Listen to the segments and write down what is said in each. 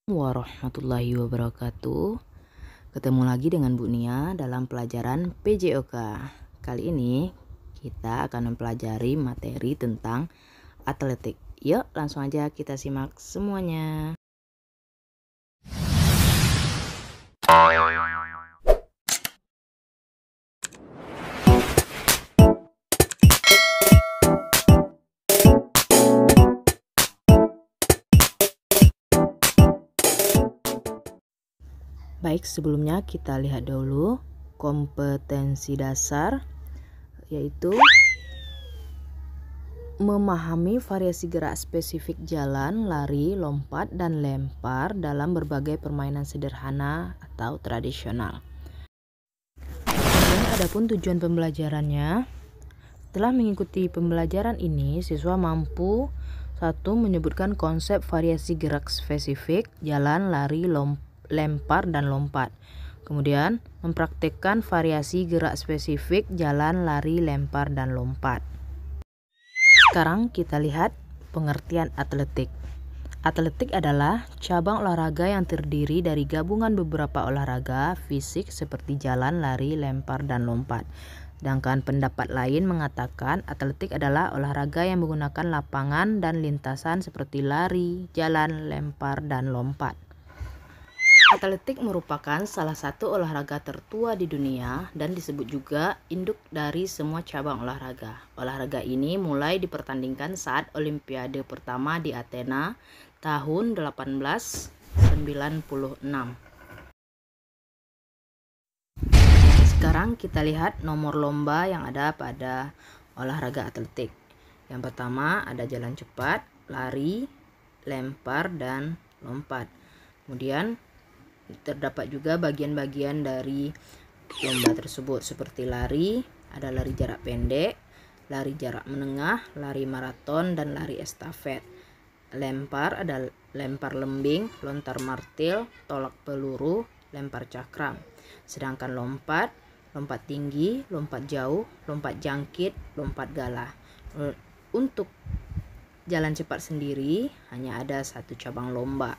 Warahmatullahi wabarakatuh. Ketemu lagi dengan Bu Nia dalam pelajaran PJOK. Kali ini kita akan mempelajari materi tentang atletik. Yuk langsung aja kita simak semuanya. Baik, sebelumnya kita lihat dulu kompetensi dasar, yaitu memahami variasi gerak spesifik jalan, lari, lompat, dan lempar dalam berbagai permainan sederhana atau tradisional. Dan adapun tujuan pembelajarannya, setelah mengikuti pembelajaran ini, siswa mampu 1. Menyebutkan konsep variasi gerak spesifik jalan, lari, lempar, dan lompat. Kemudian mempraktikkan variasi gerak spesifik jalan, lari, lempar, dan lompat. Sekarang kita lihat pengertian atletik. Atletik adalah cabang olahraga yang terdiri dari gabungan beberapa olahraga fisik seperti jalan, lari, lempar, dan lompat. Sedangkan pendapat lain mengatakan atletik adalah olahraga yang menggunakan lapangan dan lintasan seperti lari, jalan, lempar, dan lompat. Atletik merupakan salah satu olahraga tertua di dunia dan disebut juga induk dari semua cabang olahraga. Olahraga ini mulai dipertandingkan saat Olimpiade pertama di Athena tahun 1896. Sekarang kita lihat nomor lomba yang ada pada olahraga atletik. Yang pertama ada jalan cepat, lari, lempar, dan lompat. Kemudian terdapat juga bagian-bagian dari lomba tersebut seperti lari, ada lari jarak pendek, lari jarak menengah, lari maraton, dan lari estafet. Lempar ada lempar lembing, lontar martil, tolak peluru, lempar cakram. Sedangkan lompat tinggi, lompat jauh, lompat jangkit, lompat galah. Untuk jalan cepat sendiri hanya ada satu cabang lomba.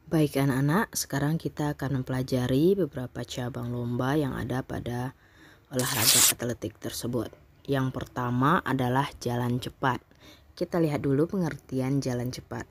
Baik anak-anak, sekarang kita akan mempelajari beberapa cabang lomba yang ada pada olahraga atletik tersebut. Yang pertama adalah jalan cepat. Kita lihat dulu pengertian jalan cepat.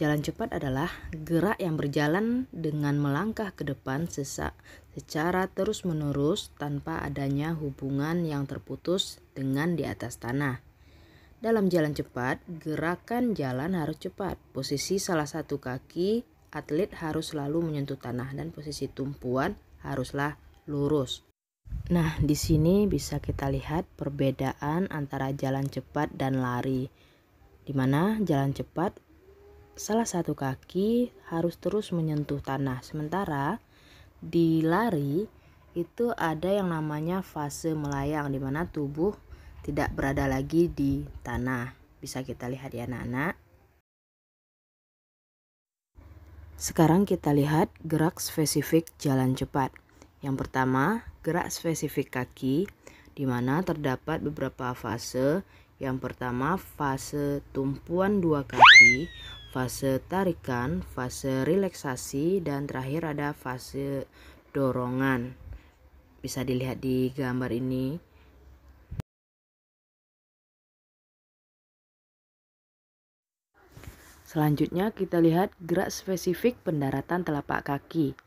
Jalan cepat adalah gerak yang berjalan dengan melangkah ke depan secara terus-menerus tanpa adanya hubungan yang terputus dengan di atas tanah. Dalam jalan cepat, gerakan jalan harus cepat. Posisi salah satu kaki atlet harus selalu menyentuh tanah dan posisi tumpuan haruslah lurus. Nah, di sini bisa kita lihat perbedaan antara jalan cepat dan lari. Di mana jalan cepat salah satu kaki harus terus menyentuh tanah, sementara di lari itu ada yang namanya fase melayang di mana tubuh tidak berada lagi di tanah. Bisa kita lihat ya anak-anak. Sekarang kita lihat gerak spesifik jalan cepat. Yang pertama, gerak spesifik kaki, di mana terdapat beberapa fase. Yang pertama, fase tumpuan dua kaki, fase tarikan, fase relaksasi, dan terakhir ada fase dorongan. Bisa dilihat di gambar ini. Selanjutnya kita lihat gerak spesifik pendaratan telapak kaki.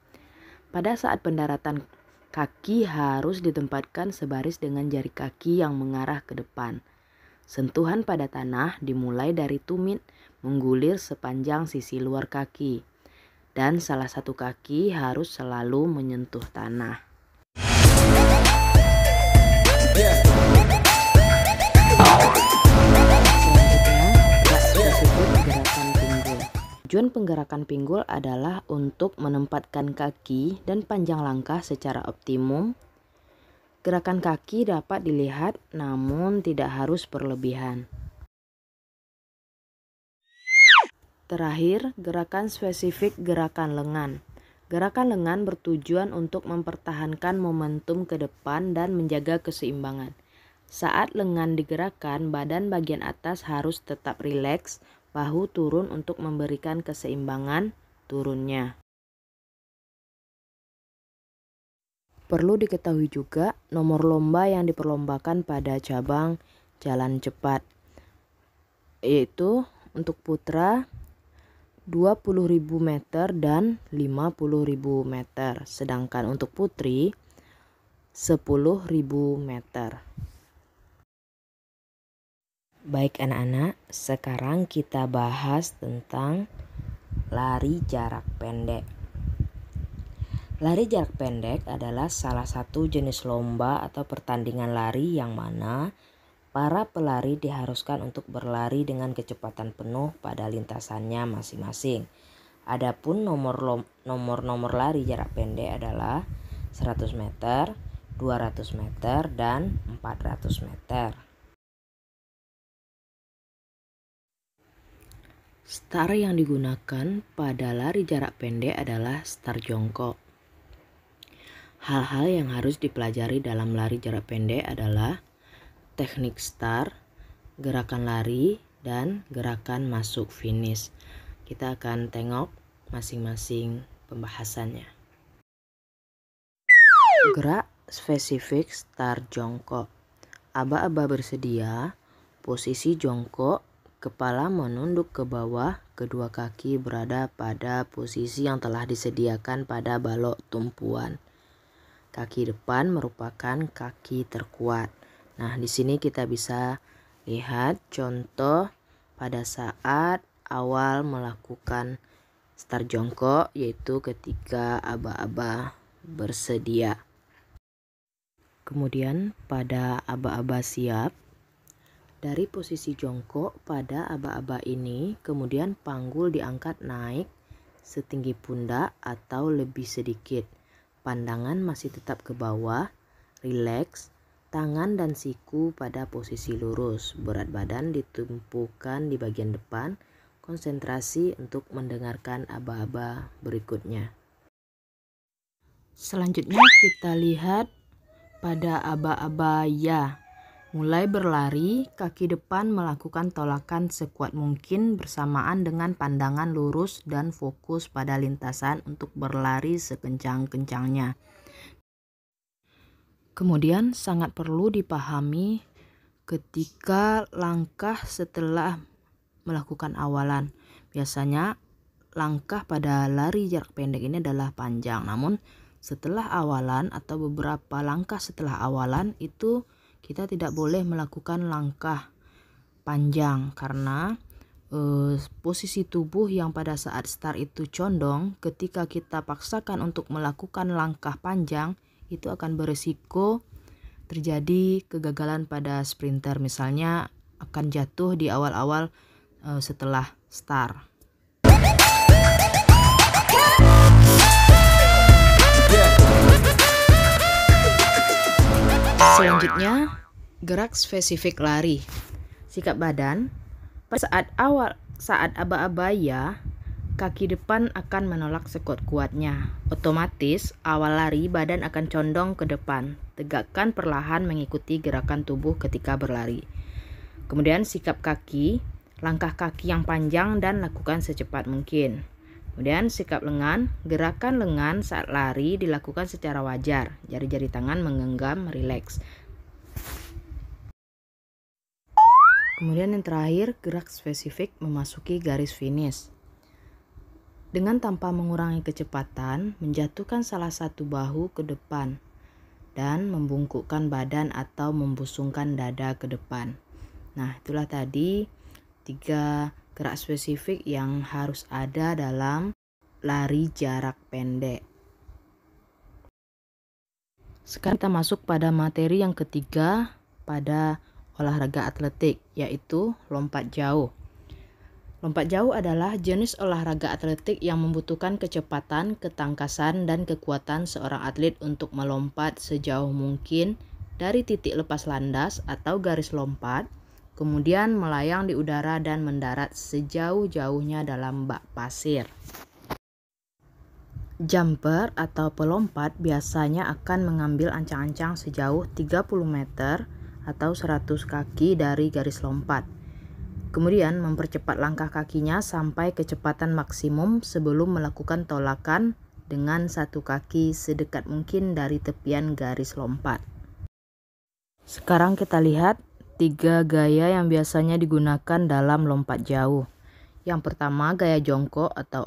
Pada saat pendaratan, kaki harus ditempatkan sebaris dengan jari kaki yang mengarah ke depan. Sentuhan pada tanah dimulai dari tumit menggulir sepanjang sisi luar kaki. Dan salah satu kaki harus selalu menyentuh tanah. Tujuan penggerakan pinggul adalah untuk menempatkan kaki dan panjang langkah secara optimum. Gerakan kaki dapat dilihat namun tidak harus berlebihan. Terakhir, gerakan spesifik gerakan lengan. Gerakan lengan bertujuan untuk mempertahankan momentum ke depan dan menjaga keseimbangan. Saat lengan digerakkan, badan bagian atas harus tetap rileks, bahu turun untuk memberikan keseimbangan turunnya. Perlu diketahui juga nomor lomba yang diperlombakan pada cabang jalan cepat, yaitu untuk putra 20.000 meter dan 50.000 meter, sedangkan untuk putri 10.000 meter. Baik anak-anak, sekarang kita bahas tentang lari jarak pendek. Lari jarak pendek adalah salah satu jenis lomba atau pertandingan lari yang mana para pelari diharuskan untuk berlari dengan kecepatan penuh pada lintasannya masing-masing. Adapun nomor lari jarak pendek adalah 100 meter, 200 meter, dan 400 meter. Star yang digunakan pada lari jarak pendek adalah star jongkok. Hal-hal yang harus dipelajari dalam lari jarak pendek adalah teknik start, gerakan lari, dan gerakan masuk finish. Kita akan tengok masing-masing pembahasannya. Gerak spesifik start jongkok. Aba-aba bersedia, posisi jongkok, kepala menunduk ke bawah, kedua kaki berada pada posisi yang telah disediakan pada balok tumpuan. Kaki depan merupakan kaki terkuat. Nah, di sini kita bisa lihat contoh pada saat awal melakukan start jongkok, yaitu ketika aba-aba bersedia. Kemudian pada aba-aba siap, dari posisi jongkok pada aba-aba ini, kemudian panggul diangkat naik setinggi pundak atau lebih sedikit. Pandangan masih tetap ke bawah, rileks. Tangan dan siku pada posisi lurus, berat badan ditumpukan di bagian depan, konsentrasi untuk mendengarkan aba-aba berikutnya. Selanjutnya kita lihat pada aba-aba ya. Mulai berlari, kaki depan melakukan tolakan sekuat mungkin bersamaan dengan pandangan lurus dan fokus pada lintasan untuk berlari sekencang-kencangnya. Kemudian sangat perlu dipahami ketika langkah setelah melakukan awalan. Biasanya langkah pada lari jarak pendek ini adalah panjang. Namun setelah awalan atau beberapa langkah setelah awalan itu kita tidak boleh melakukan langkah panjang karena posisi tubuh yang pada saat start itu condong, ketika kita paksakan untuk melakukan langkah panjang itu akan beresiko terjadi kegagalan pada sprinter, misalnya akan jatuh di awal-awal setelah start. Selanjutnya, gerak spesifik lari. Sikap badan. Pada saat aba-aba ya, kaki depan akan menolak sekuat-kuatnya. Otomatis, awal lari badan akan condong ke depan. Tegakkan perlahan mengikuti gerakan tubuh ketika berlari. Kemudian sikap kaki, langkah kaki yang panjang dan lakukan secepat mungkin. Kemudian sikap lengan, gerakan lengan saat lari dilakukan secara wajar. Jari-jari tangan menggenggam rileks. Kemudian yang terakhir, gerak spesifik memasuki garis finish. Dengan tanpa mengurangi kecepatan, menjatuhkan salah satu bahu ke depan dan membungkukkan badan atau membusungkan dada ke depan. Nah, itulah tadi 3 gerak spesifik yang harus ada dalam lari jarak pendek. Sekarang kita masuk pada materi yang ketiga pada olahraga atletik, yaitu lompat jauh. Lompat jauh adalah jenis olahraga atletik yang membutuhkan kecepatan, ketangkasan, dan kekuatan seorang atlet untuk melompat sejauh mungkin dari titik lepas landas atau garis lompat, kemudian melayang di udara dan mendarat sejauh-jauhnya dalam bak pasir. Jumper atau pelompat biasanya akan mengambil ancang-ancang sejauh 30 meter atau 100 kaki dari garis lompat. Kemudian mempercepat langkah kakinya sampai kecepatan maksimum sebelum melakukan tolakan dengan satu kaki sedekat mungkin dari tepian garis lompat. Sekarang kita lihat 3 gaya yang biasanya digunakan dalam lompat jauh. Yang pertama gaya jongkok atau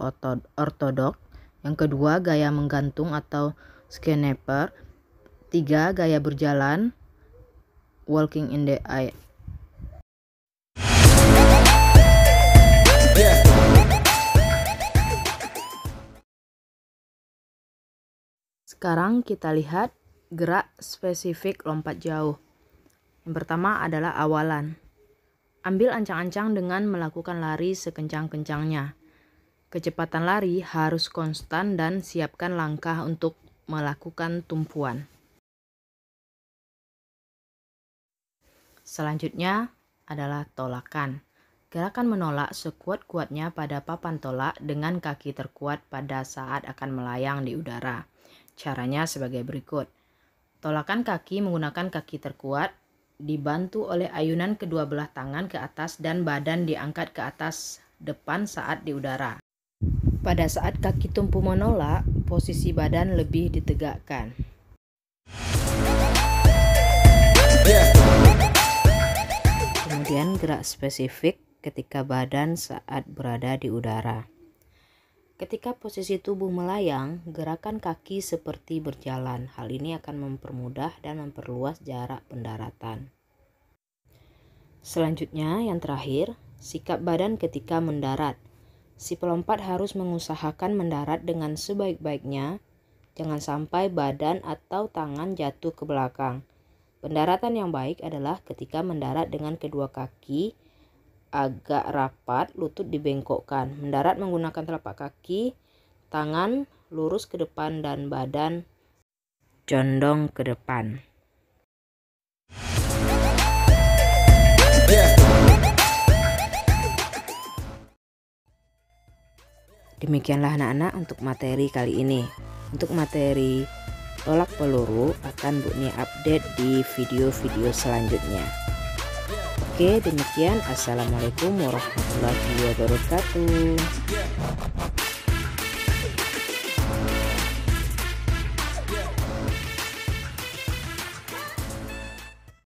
ortodok, yang kedua gaya menggantung atau skeneper, 3 gaya berjalan, walking in the air. Sekarang kita lihat gerak spesifik lompat jauh. Yang pertama adalah awalan. Ambil ancang-ancang dengan melakukan lari sekencang-kencangnya. Kecepatan lari harus konstan dan siapkan langkah untuk melakukan tumpuan. Selanjutnya adalah tolakan. Gerakan menolak sekuat-kuatnya pada papan tolak dengan kaki terkuat pada saat akan melayang di udara. Caranya sebagai berikut. Tolakan kaki menggunakan kaki terkuat, dibantu oleh ayunan kedua belah tangan ke atas dan badan diangkat ke atas depan saat di udara. Pada saat kaki tumpu menolak, posisi badan lebih ditegakkan. Kemudian gerak spesifik ketika badan saat berada di udara. Ketika posisi tubuh melayang, gerakan kaki seperti berjalan. Hal ini akan mempermudah dan memperluas jarak pendaratan. Selanjutnya, yang terakhir, sikap badan ketika mendarat. Si pelompat harus mengusahakan mendarat dengan sebaik-baiknya. Jangan sampai badan atau tangan jatuh ke belakang. Pendaratan yang baik adalah ketika mendarat dengan kedua kaki agak rapat, lutut dibengkokkan. Mendarat menggunakan telapak kaki, tangan lurus ke depan dan badan condong ke depan. Demikianlah anak-anak untuk materi kali ini. Untuk materi tolak peluru akan Buni update di video-video selanjutnya. Oke, demikian. Assalamualaikum warahmatullahi wabarakatuh.